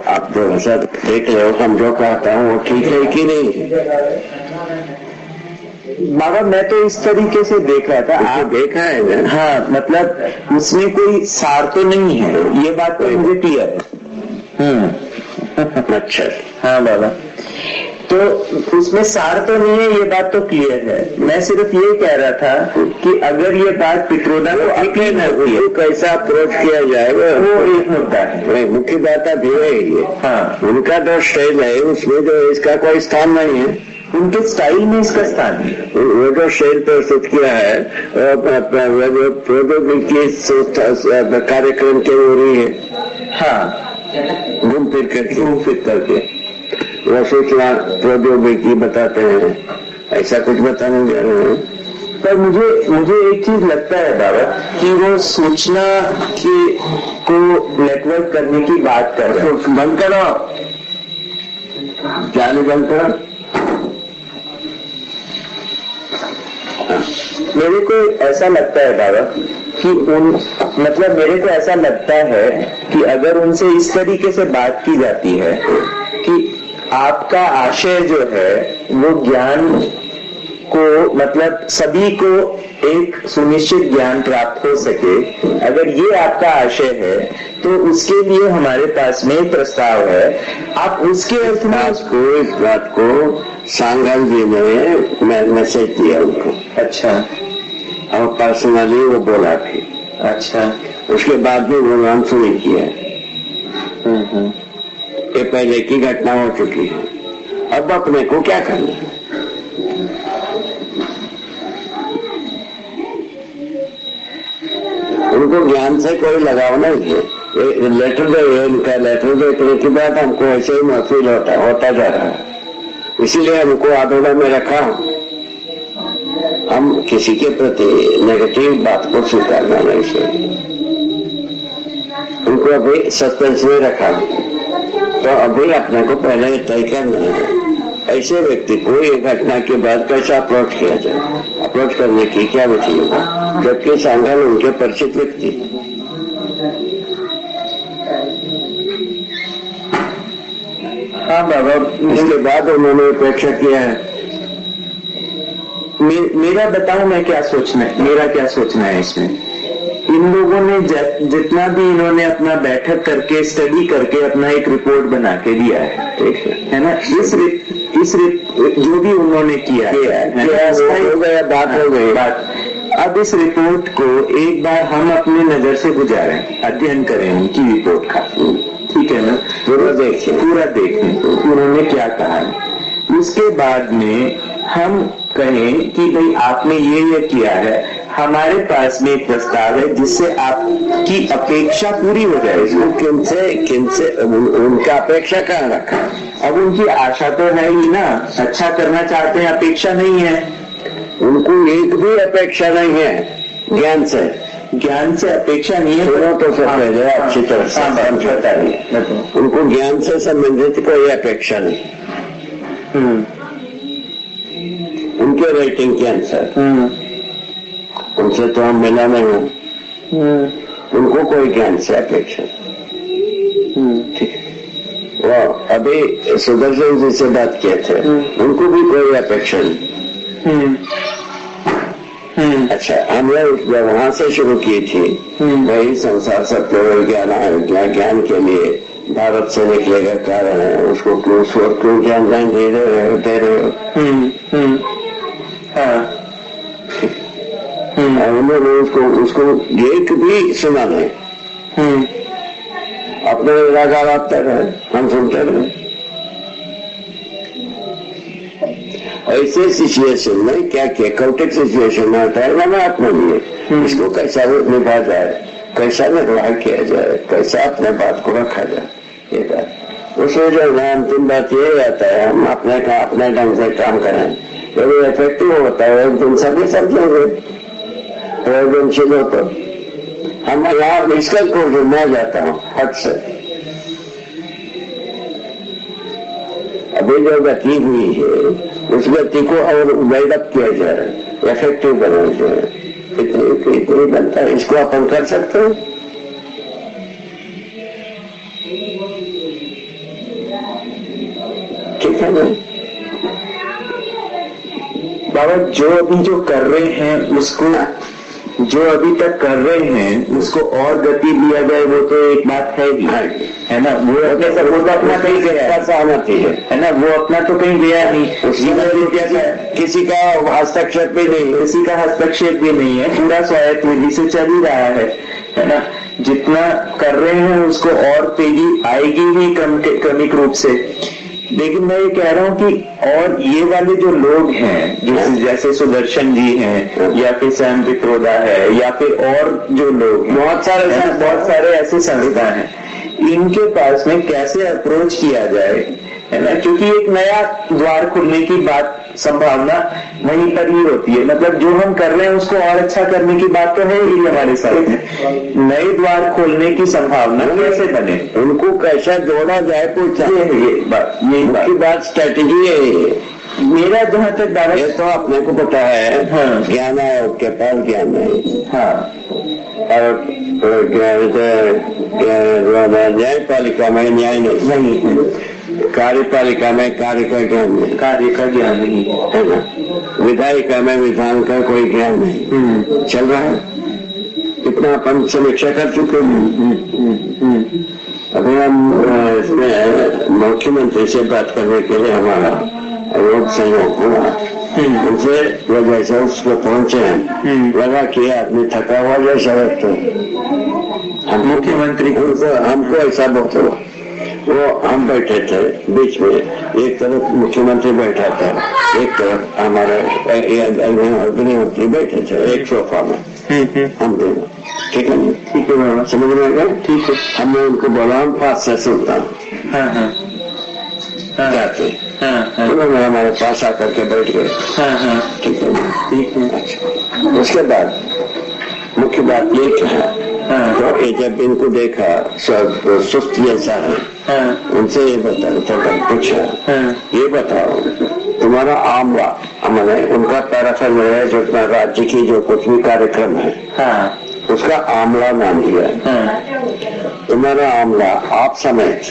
आप जो ऐसा देख रहे हो, हम जो कहता हूँ वो ठीक है कि नहीं? बाबा मैं तो इस तरीके से देख रहा था। आप देखा है ना? हाँ, मतलब उसमें कोई सार तो नहीं है, ये बात तो मुझे क्लियर है। अच्छा, हाँ बाबा, तो उसमें सार तो नहीं है, ये बात तो क्लियर है। मैं सिर्फ ये कह रहा था कि अगर ये बात पित्रोदा को अपील होती है, कैसा अप्रोच किया जाएगा वो एक मुद्दा है। मुख्य बात भी है। हाँ, उनका जो स्टाइल है उसमें जो इसका कोई स्थान नहीं है। उनके स्टाइल में इसका स्थान है। वो जो शैल प्रस्तुत किया है प्रौद्योगिकी कार्यक्रम के हो रही है। हाँ, घूम फिर करके वो सूचना प्रौद्योगिकी बताते हैं, ऐसा कुछ बताने जा रहे हैं। पर मुझे एक चीज लगता है बाबा कि वो सूचना को नेटवर्क करने की बात कर रहे हैं। बंद करो, जाने बंद करो। मेरे को ऐसा लगता है बाबा कि मेरे को ऐसा लगता है कि अगर उनसे इस तरीके से बात की जाती है कि आपका आशय जो है वो ज्ञान को सभी को एक सुनिश्चित ज्ञान प्राप्त हो सके, अगर ये आपका आशय है तो उसके लिए हमारे पास में प्रस्ताव है। आप उसके अर्थ में इस बात को सांगल जी ने मैसेज दिया उनको। अच्छा, और पर्सनली वो बोला थी। अच्छा, उसके बाद में वो आंसू नहीं किया। ये पहले की घटना हो चुकी है, अब अपने को क्या करना है? उनको ज्ञान से कोई लगाव नहीं है। लेटर जो है इनका, लेटर देखने के बाद हमको ऐसे ही महसूस होता जा रहा है, इसीलिए हमको आंदोलन में रखा। हम किसी के प्रति नेगेटिव बात को स्वीकारना नहीं चाहिए, उनको अभी सस्पेंस में रखा। तो अभी अपने को पहले तय करना है ऐसे व्यक्ति को एक घटना के बाद कैसा अप्रोच किया जाए, अप्रोच करने की क्या विधि होगा, जबकि सांगल उनके परिचित व्यक्ति। हाँ बाबा, इसके बाद उन्होंने अपेक्षा किया है। मेरा बताऊं मैं क्या सोचना है, मेरा क्या सोचना है इसमें। इन लोगों ने जितना भी इन्होंने अपना बैठक करके स्टडी करके अपना एक रिपोर्ट बना के दिया है ना, इस जो भी उन्होंने किया है, बात हो गई। अब इस रिपोर्ट को एक बार हम अपनी नजर से गुजारें, अध्ययन करें उनकी रिपोर्ट का, ठीक है ना, पूरा देखें उन्होंने क्या कहा है। उसके बाद में हम कहें कि भाई आपने ये किया है, हमारे पास में एक प्रस्ताव है जिससे आपकी अपेक्षा पूरी हो जाए। किनसे उनका अपेक्षा कहाँ रखा? अब उनकी आशा तो है ही ना, अच्छा करना चाहते हैं, अपेक्षा नहीं है उनको, एक भी अपेक्षा नहीं है ज्ञान से अपेक्षा नहीं है। सुनो तो सब पहले अच्छी तरह से समझौता नहीं, उनको ज्ञान से संबंधित कोई अपेक्षा नहीं। उनके रेटिंग के अनुसार उनसे तो हम मिला नहीं हूं, उनको कोई ज्ञान से अपेक्षा। ठीक है, वो अभी सुदर्शन जी से बात किए थे, उनको भी कोई अपेक्षा नहीं। अच्छा, हमने जब वहां से शुरू की थी वही संसार सत्य ज्ञान के लिए भारत से निकलेगा कारण है, उसको क्यों ज्ञान दे रहे हो। उन्होंने उसको एक भी सुना नहीं, अपने लगातार रहे, हम सुनते रहे। ऐसे सिचुएशन में क्या कैकोटिक सिचुएशन में आता है ना अपने लिए, इसको कैसा निभा जाए, कैसा निर्वाह किया जाए, कैसा अपने बात को रखा जाए, ये बात उसमें जो है। अंतिम बात ये आता है हम अपने ढंग से काम करें, यदि इफेक्टिव होता है एक दिन सभी समझेंगे, प्रयोजनशील हो तो। हम यहाँ निष्कल को मैं जाता हूँ हट से। अभी जो गति हुई है उस गति को और बिल्डअप किया जाए, इफेक्टिव बनाया जाए, इतनी बनता है, इसको अपन कर सकते हैं। ठीक है ना? बाबा जो अभी जो कर रहे हैं उसको, जो अभी तक कर रहे हैं उसको और गति दिया जाए, वो तो एक बात है ही, है ना? वो अपने सब वो तो अपना कहीं गया सहमति है ना? वो अपना तो कहीं गया नहीं, उसमें किसी का हस्तक्षेप भी नहीं, किसी का हस्तक्षेप भी नहीं है, पूरा स्वायत्त विधि से चल ही रहा है ना? जितना कर रहे हैं उसको और तेजी आएगी ही क्रमिक रूप से। लेकिन मैं ये कह रहा हूँ कि और ये वाले जो लोग हैं, जैसे सुदर्शन जी हैं या फिर स्वयं विप्रोदा है या फिर और जो लोग बहुत सारे ऐसे संस्था हैं, इनके पास में कैसे अप्रोच किया जाए, है ना? क्योंकि एक नया द्वार खुलने की बात संभावना वहीं पर ही होती है। मतलब जो हम कर रहे हैं उसको और अच्छा करने की बात तो है ही हमारे साथ में, नए द्वार खोलने की संभावना कैसे बने, उनको कैसा जोड़ा जाए, कुछ ये बात स्ट्रेटेजी है। मेरा जहाँ तक दावा, ये तो अपने को पता है, हाँ, ज्ञान है, उसके पास ज्ञान है, हाँ, और न्यायपालिका में न्याय नहीं, कार्यपालिका में कार्य का ज्ञान नहीं, है ना? विधायिका में विधान का कोई ज्ञान नहीं चल रहा है। इतना अपन समीक्षा कर चुके हैं। अभी हम इसमें मुख्यमंत्री से बात करने के लिए हमारा रोड संयोग हुआ, उनसे वजह से उस पर पहुंचे हैं, लगा कि आदमी थका हुआ जैसा लगता है। हम मुख्यमंत्री हमको ऐसा बहुत हुआ। वो हम बैठे थे बीच में, एक तरफ मुख्यमंत्री बैठा था, एक तरफ हमारे अग्निहोत्री बैठे थे एक सोफा में, हम दोनों। ठीक है, ठीक है, समझ में आ गया? ठीक है। हमने उनको बोला हम पास से सुनता जाते, उन्होंने हमारे पास आकर के बैठ गए। ठीक है, ठीक है। अच्छा, उसके बाद मुख्य बात ये क्या है, तो जब इनको देखा सब सुस्त जैसा है, उनसे ये पूछा, ये बताओ तुम्हारा आमला, मैंने उनका पैराफल है जो राज्य की जो कुछ भी कार्यक्रम है, उसका आमला नाम दिया, तुम्हारा आमला आप समेत,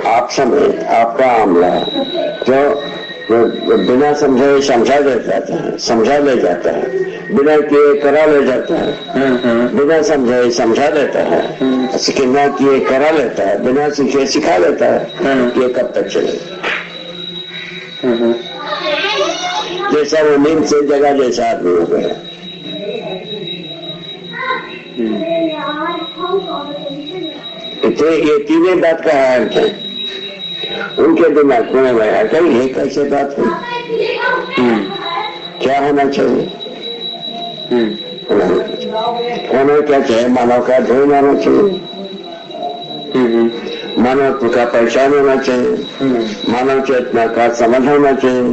आप समेत आपका आमला जो बिना समझे समझा ले जाता है, बिना किए करा ले जाता है, बिना समझे समझा लेता है, बिना किए करा लेता है, बिना सीखे सिखा लेता है, ये कब तक चलेगा? जैसा वो नींद से जगह जैसा आदमी हो गया। ये तीनों बात का अर्थ है उनके दिमाग में आया कि ये कैसे बात है, क्या होना चाहिए, होना क्या चाहिए? मानव का अध्ययन होना चाहिए, मानव का पहचान होना चाहिए, मानव चेतना का समझ होना चाहिए,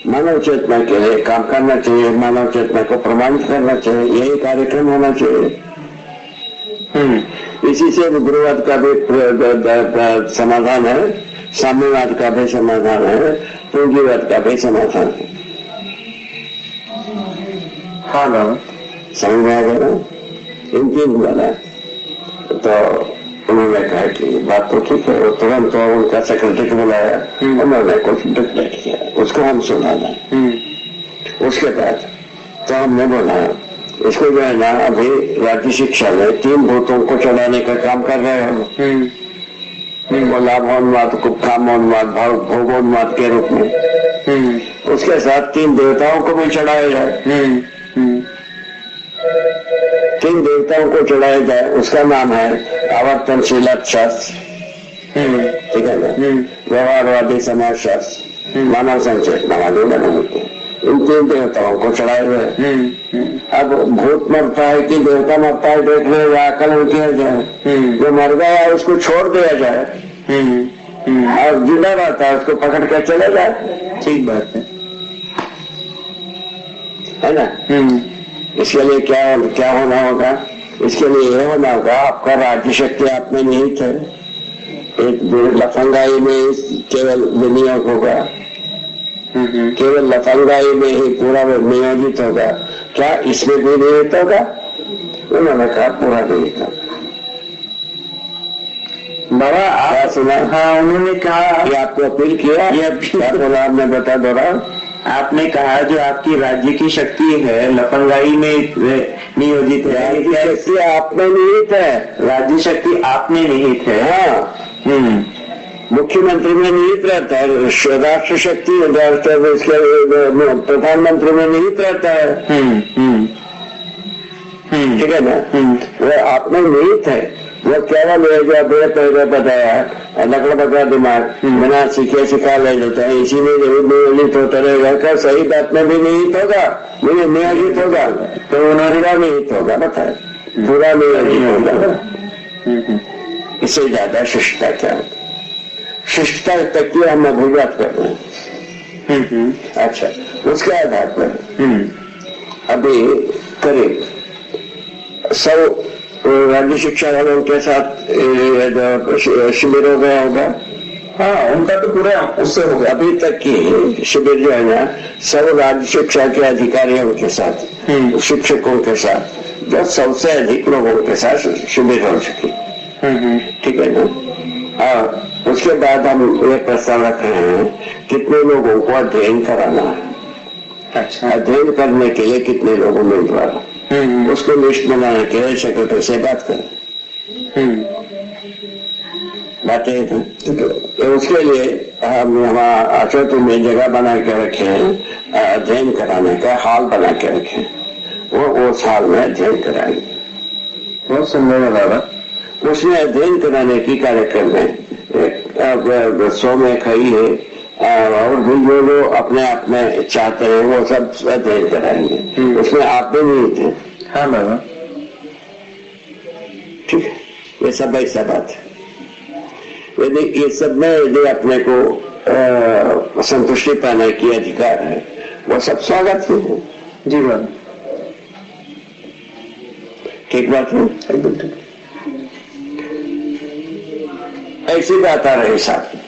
मानव चेतना के लिए काम करना चाहिए, मानव चेतना को प्रमाणित करना चाहिए, यही कार्यक्रम होना चाहिए। इसी से गुरुवाद का भी समाधान है, साम्यवाद का भी समाधान है, पूंजीवाद का भी समाधान है। हाँ ना, समझ में आ गया ना? इनकी वाला तो उन्होंने कहा कि बात तो ठीक है। वो तुरंत तो उनका सेक्रेटरी को बुलाया, उन्होंने कुछ डिक्लेयर किया, उसको हम सुना था। उसके बाद तो हमने बोला इसको जो है ना अभी राज्य शिक्षा में 3 भूतों को चलाने का काम कर रहे हो, लाभोन्माद, कुप्खामोन्माद, भोगोन्माद के रूप में। उसके साथ 3 देवताओं को भी चढ़ाया जाए, 3 देवताओं को चढ़ाया जाए, उसका नाम है आवर्तनशील शास्त्र, ठीक है ना, व्यवहारवादी समाज शास्त्र, मानव संचेतनावादी बनाते। इन 3 देवताओं को चढ़ाए हुए। अब भूत मरता है कि देवता मरता है देखने या आकलन किया जाए, जो मर गया उसको छोड़ दिया जाए और जिंदा रहता है उसको पकड़ कर चला जाए। ठीक बात है ना? इसके लिए क्या होना होगा? इसके लिए यह होना होगा आपका राज्य शक्ति आप में निहित है, एक लफंगाई में केवल विनियोग होगा, केवल लफंगाई में ही पूरा नियोजित होगा। क्या इसमें भी निहित होगा? उन्होंने कहा पूरा निहित होगा। बाबा क्या सुना? हाँ, उन्होंने कहा कि आपको अपील किया, ये क्या बोला आपने, बता दो रहा। आपने कहा जो आपकी राज्य की शक्ति है लफंगाई में नियोजित है, राज्य शक्ति आप में निहित है। राज्य शक्ति आप में निहित है। हाँ, मुख्यमंत्री में निहित रहता है, राष्ट्र शक्ति प्रधानमंत्री में निहित रहता है। ठीक है ना? वो आप में निहित है। वो क्या लेगा, बड़े पैदा बताया, लकड़ बकरा दिमाग बिना सीखे सिखा ले लेते हैं, इसी में नियोजित होता रहेगा। क्या सही बात में भी निहित होगा, मुझे नियोजित होगा, तो उन्होंने निहित होगा, बताए पूरा नियोजित होगा। इससे ज्यादा शिष्टता क्या है? शिष्टता तक की हम अभिव्यक्त कर रहे हैं। अच्छा, उसके आधार पर अभी करीब 100 राज्य शिक्षा वालों के साथ शिविर हो गया होगा। हाँ, उनका तो पूरा उससे हो गया। अभी तक की शिविर जो है ना, 100 राज्य शिक्षा के अधिकारियों के साथ, शिक्षकों के साथ, जो 100 से अधिक लोगों के साथ शिविर हो चुकी। ठीक है ना? और उसके बाद हम एक प्रस्ताव रख रहे हैं, कितने लोगों को अध्ययन कराना है। अच्छा, अध्ययन करने के लिए कितने लोग उम्मीदवार, उसको लिस्ट बनाने के लिए सेक्रेटरी से बात करें। बातें तो उसके लिए हम वहाँ अचोट में जगह बना के रखे हैं, अध्ययन कराने का हाल बना के रखे, वो उस हाल में अध्ययन कराएंगे। बहुत सुंदर है बाबा। उसमें अध्ययन कराने की कार्यक्रम है, 100 में खड़ी है, और भी जो लोग अपने आप में चाहते हैं वो सब अध्ययन कराएंगे। उसमें आप भी नहीं थे। हाँ बाबा, ठीक है, ये सब ऐसा बात है। यदि ये सब में यदि अपने को संतुष्टि पाने की अधिकार है, वो सब स्वागत है। जी बाबा, ठीक बात है, एकदम ठीक। ऐसी बात आ रही साथ।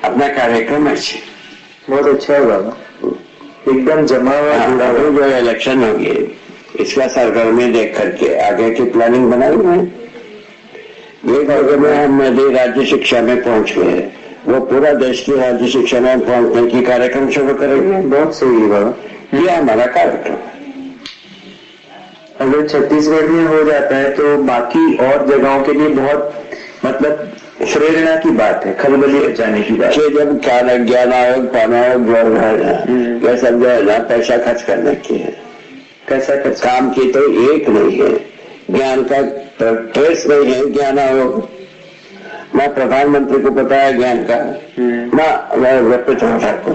अपना कार्यक्रम ऐसे बहुत अच्छा है बाबा, एकदम जमा हुआ जुड़ा हुआ। जो इलेक्शन होगी इसका सरगर्मी देख करके आगे की प्लानिंग बनाई है। एक जगह में हम यदि राज्य शिक्षा में पहुंच गए, वो पूरा देश की राज्य शिक्षा में पहुंचने की कार्यक्रम शुरू करेंगे। बहुत सही है बाबा, ये हमारा कार्यक्रम है। अगर छत्तीसगढ़ में हो जाता है तो बाकी और जगहों के लिए बहुत मतलब प्रेरणा की बात है, खलबली बचाने की बात है। जब ज्ञान आयोग, पाना आयोग, यह सब जो है ना पैसा खर्च करने की है। कैसा खर्च? काम की तो एक नहीं है, ज्ञान का ट्रेस नहीं है। ज्ञान आयोग मैं प्रधानमंत्री को बताया ज्ञान का, मैं रविचंद्र को।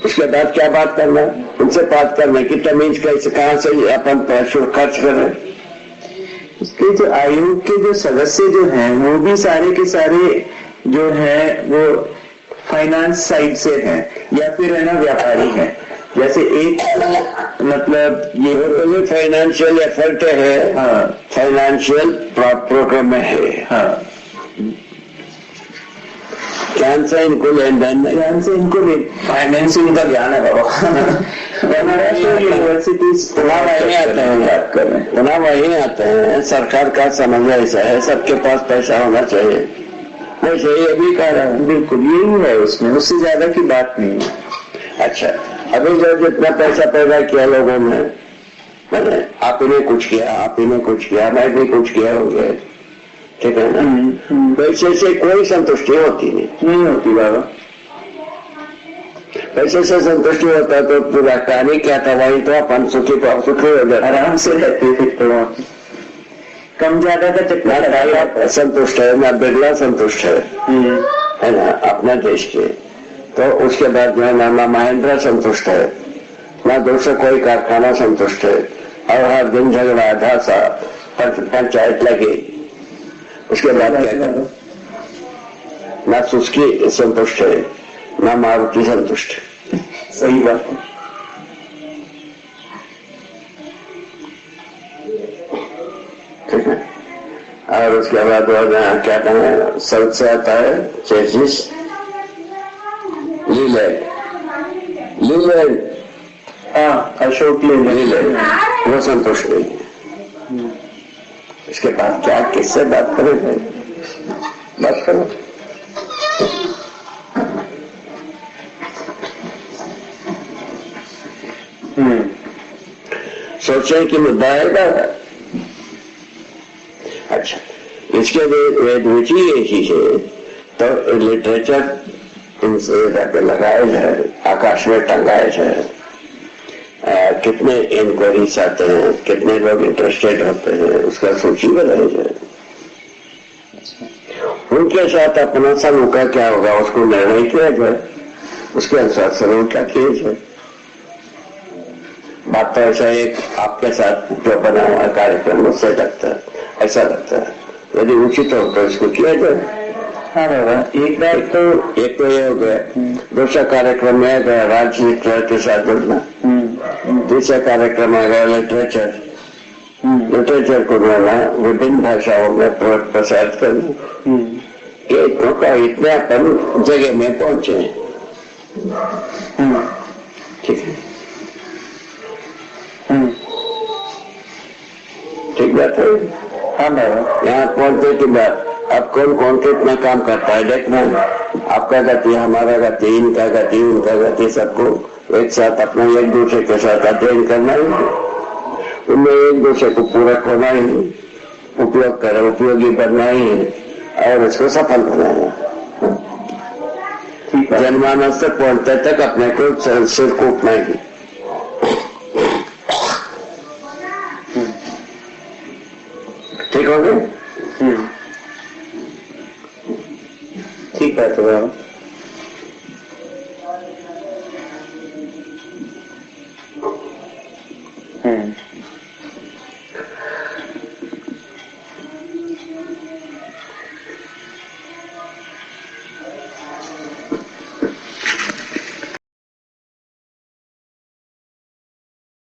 उसके बाद क्या बात करना, उनसे बात करने की तमीज कैसे, कहां से अपन पैसे खर्च करें। इसके जो आयोग के जो सदस्य जो हैं वो भी सारे के सारे जो हैं वो फाइनेंस साइड से हैं या फिर है ना व्यापारी हैं। जैसे एक मतलब ये फाइनेंशियल एफर्ट है। हाँ, फाइनेंशियल प्रोग्राम में है। हाँ, ज्ञान से इनको लेन देन, ज्ञान से इनको फाइनेंसिंग का ज्ञान है बाबा। यूनिवर्सिटीज पुनः वही आते हैं, बात कर रहे हैं, पुनः वही आते हैं। सरकार का समझ ऐसा है, सबके पास पैसा होना चाहिए, वैसे ये भी कह रहा है। बिल्कुल यही है उसमें, उससे ज्यादा की बात नहीं है। अच्छा, अभी जो जितना पैसा पैदा किया लोगों ने, मैंने आप ही ने कुछ किया, आप ही ने कुछ किया, मैं भी कुछ किया हो गया, ठीक है ना। पैसे से कोई संतुष्टि होती नहीं होती बाबा। पैसे से संतुष्टि होता तो पूरा कहानी क्या था, वही तो अपन सुखी हो जाए, आराम से रहते थे। तो कम ज्यादा का चक्कर लगाया। संतुष्ट है ना, बिरला संतुष्ट है ना अपना देश के। तो उसके बाद जो है ना महेंद्र संतुष्ट है ना, दूसरा कोई कारखाना संतुष्ट है, और हर दिन झगड़ा धासा पंचायत लगी। उसके बाद क्या करो, ना सुस्की संतुष्ट है ना मारुति संतुष्ट है। सही बात है। हैं। और उसके बाद वो क्या कहें, साउथ से आता है चेसिस, लीलैंड, अशोक लीलैंड, वो संतुष्ट नहीं है। इसके बाद क्या, किससे बात करें? बात करो। सोचे कि मुद्दा आएगा। अच्छा, इसके रुचि ऐसी है तो लिटरेचर इनसे जाके लगाए जाए, आकाश में टंगाए जाए। कितने इंक्वायरीज आते हैं, कितने लोग इंटरेस्टेड होते हैं, उसका सूची बनाई जाए। उनके साथ अपना समूह का क्या होगा उसको निर्णय किया जाए, उसके अनुसार समूह क्या किया जाए। बात तो ऐसा एक आपके साथ जो बना हुआ कार्यक्रम मुझसे लगता है, ऐसा लगता है, यदि उचित हो तो इसको किया जाए। हाँ बाबा, एक तो ये हो गया। दूसरा कार्यक्रम में गया राजनीति के साथ जुड़ना। दूसरा कार्यक्रम आ गया लिटरेचर को बोलना, विभिन्न भाषाओं में प्रसारित करना। एक मौका इतने अपन जगह में पहुंचे। ठीक है, ठीक बात है। हाँ बाबा, यहाँ पहुंचने के बाद अब कौन कौन कितना काम करता है देखना। आपका गति, हमारा गति, इनका गति, उनका गति, सबको एक साथ अपना एक दूसरे के साथ अध्ययन करना ही, उनमें एक दूसरे को पूरक होना ही, उपयोग कर उपयोगी बनना ही और उसको सफल बनाना। जनमानस तक पहुंचते तक अपने को सिर कूटना ही। ठीक हो गया? ठीक है तो